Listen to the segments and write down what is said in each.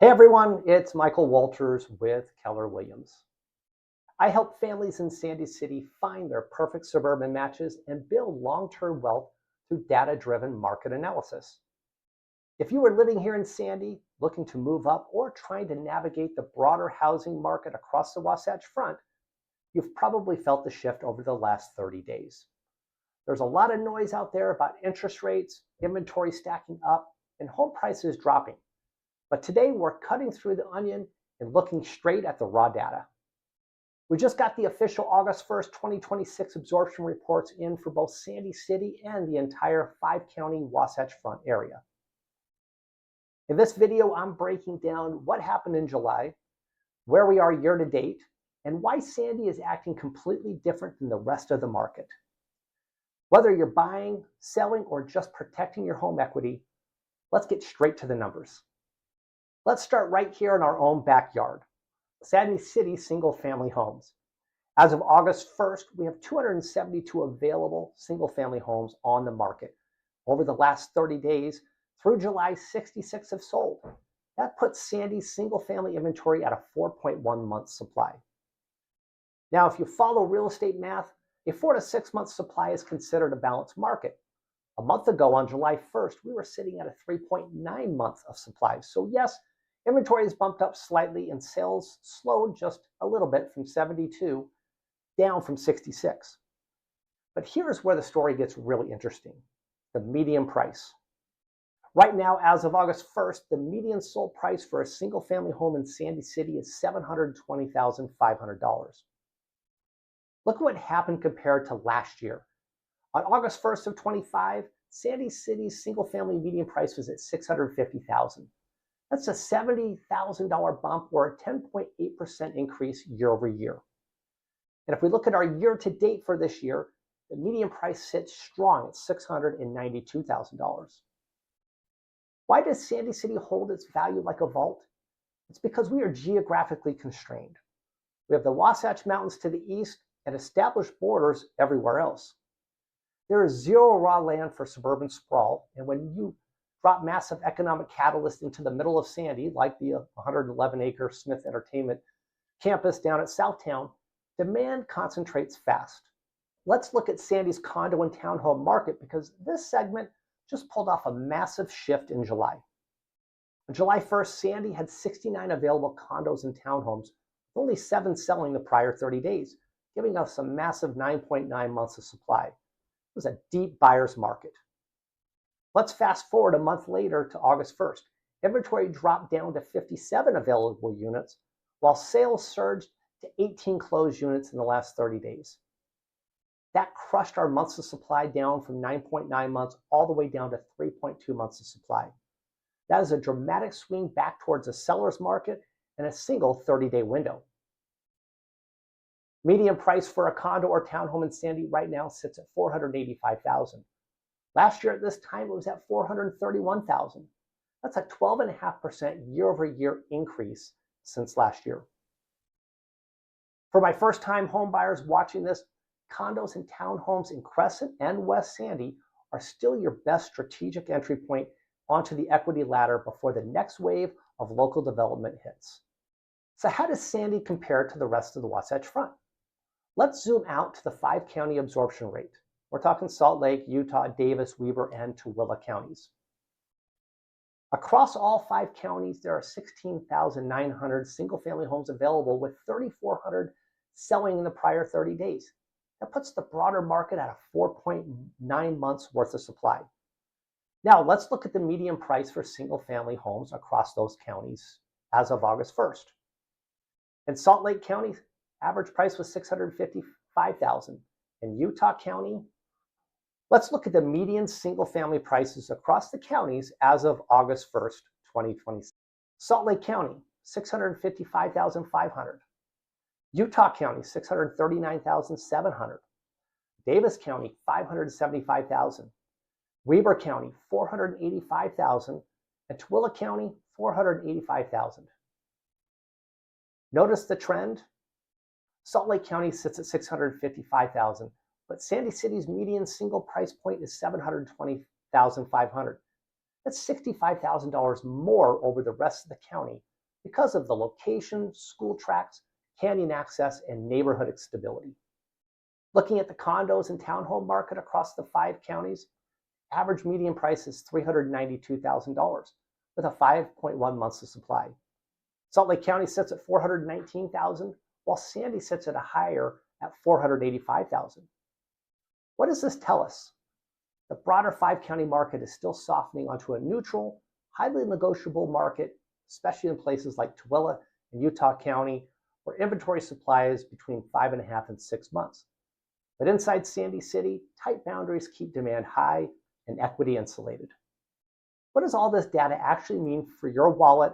Hey everyone, it's Michael Walters with Keller Williams. I help families in Sandy City find their perfect suburban matches and build long-term wealth through data-driven market analysis. If you are living here in Sandy, looking to move up, or trying to navigate the broader housing market across the Wasatch Front, you've probably felt the shift over the last 30 days. There's a lot of noise out there about interest rates, inventory stacking up, and home prices dropping. But today we're cutting through the onion and looking straight at the raw data. We just got the official August 1st, 2026 absorption reports in for both Sandy City and the entire 5-county Wasatch Front area. In this video, I'm breaking down what happened in July, where we are year to date, and why Sandy is acting completely different than the rest of the market. Whether you're buying, selling, or just protecting your home equity, let's get straight to the numbers. Let's start right here in our own backyard, Sandy City single-family homes. As of August 1st, we have 272 available single-family homes on the market. Over the last 30 days, through July, 66 have sold. That puts Sandy's single-family inventory at a 4.1 month supply. Now, if you follow real estate math, a 4 to 6 month supply is considered a balanced market. A month ago, on July 1st, we were sitting at a 3.9 months of supply. So yes, inventory has bumped up slightly and sales slowed just a little bit from 72 down from 66. But here's where the story gets really interesting: the median price. Right now, as of August 1st, the median sold price for a single family home in Sandy City is $720,500. Look what happened compared to last year. On August 1st of 25, Sandy City's single family median price was at $650,000. That's a $70,000 bump, or a 10.8% increase year over year. And if we look at our year to date for this year, the median price sits strong at $692,000. Why does Sandy City hold its value like a vault? It's because we are geographically constrained. We have the Wasatch Mountains to the east and established borders everywhere else. There is zero raw land for suburban sprawl, and when you drop massive economic catalyst into the middle of Sandy, like the 111-acre Smith Entertainment campus down at Southtown, demand concentrates fast. Let's look at Sandy's condo and townhome market, because this segment just pulled off a massive shift in July. On July 1st, Sandy had 69 available condos and townhomes, with only 7 selling the prior 30 days, giving us a massive 9.9 months of supply. It was a deep buyer's market. Let's fast forward a month later to August 1st. Inventory dropped down to 57 available units, while sales surged to 18 closed units in the last 30 days. That crushed our months of supply down from 9.9 months all the way down to 3.2 months of supply. That is a dramatic swing back towards a seller's market in a single 30-day window. Median price for a condo or townhome in Sandy right now sits at $485,000. Last year at this time, it was at $431,000. That's a 12.5% year-over-year increase since last year. For my first-time home buyers watching this, condos and townhomes in Crescent and West Sandy are still your best strategic entry point onto the equity ladder before the next wave of local development hits. So how does Sandy compare to the rest of the Wasatch Front? Let's zoom out to the 5-county absorption rate. We're talking Salt Lake, Utah, Davis, Weber, and Tooele counties. Across all 5 counties, there are 16,900 single-family homes available, with 3,400 selling in the prior 30 days. That puts the broader market at a 4.9 months worth of supply. Now, let's look at the median price for single-family homes across those counties as of August 1st. In Salt Lake County, average price was $655,000. In Utah County, let's look at the median single-family prices across the counties as of August 1st, 2026. Salt Lake County, $655,500. Utah County, $639,700. Davis County, $575,000. Weber County, $485,000. And Tooele County, $485,000. Notice the trend? Salt Lake County sits at $655,000. But Sandy City's median single price point is $720,500. That's $65,000 more over the rest of the county, because of the location, school tracks, canyon access, and neighborhood stability. Looking at the condos and townhome market across the 5 counties, average median price is $392,000 with a 5.1 months of supply. Salt Lake County sits at $419,000, while Sandy sits at a higher at $485,000. What does this tell us? The broader 5-county market is still softening onto a neutral, highly negotiable market, especially in places like Tooele and Utah County, where inventory supply is between 5.5 and 6 months. But inside Sandy City, tight boundaries keep demand high and equity insulated. What does all this data actually mean for your wallet,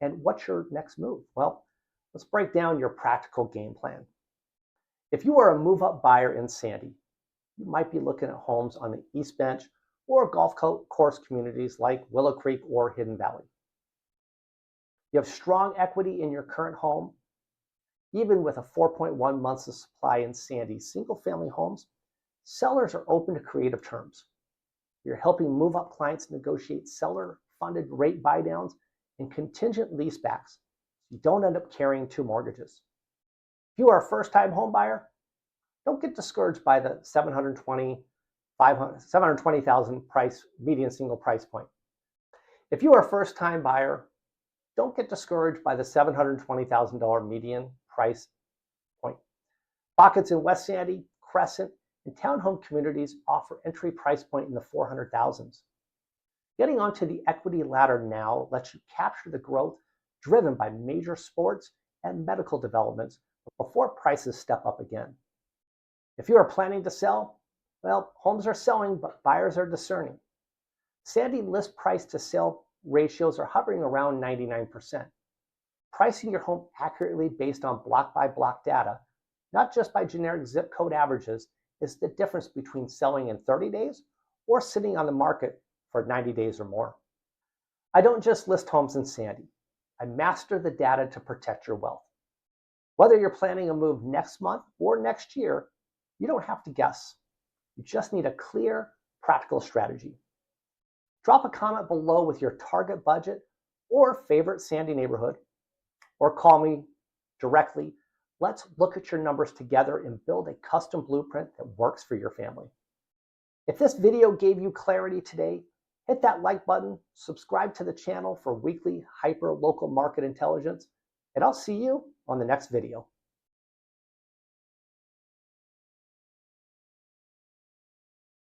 and what's your next move? Well, let's break down your practical game plan. If you are a move-up buyer in Sandy, you might be looking at homes on the East Bench or golf course communities like Willow Creek or Hidden Valley. You have strong equity in your current home. Even with a 4.1 months of supply in Sandy's single-family homes, sellers are open to creative terms. You're helping move-up clients negotiate seller-funded rate buydowns and contingent leasebacks, so you don't end up carrying 2 mortgages. If you are a first-time home buyer, don't get discouraged by the $720,000 median single price point. If you are a first-time buyer, don't get discouraged by the $720,000 median price point. Pockets in West Sandy, Crescent, and townhome communities offer entry price point in the 400,000s. Getting onto the equity ladder now lets you capture the growth driven by major sports and medical developments before prices step up again. If you are planning to sell, well, homes are selling, but buyers are discerning. Sandy list price to sale ratios are hovering around 99%. Pricing your home accurately based on block-by-block data, not just by generic zip code averages, is the difference between selling in 30 days or sitting on the market for 90 days or more. I don't just list homes in Sandy. I master the data to protect your wealth. Whether you're planning a move next month or next year, you don't have to guess. You just need a clear, practical strategy. Drop a comment below with your target budget or favorite Sandy neighborhood, or call me directly. Let's look at your numbers together and build a custom blueprint that works for your family. If this video gave you clarity today, hit that like button, subscribe to the channel for weekly hyper-local market intelligence, and I'll see you on the next video.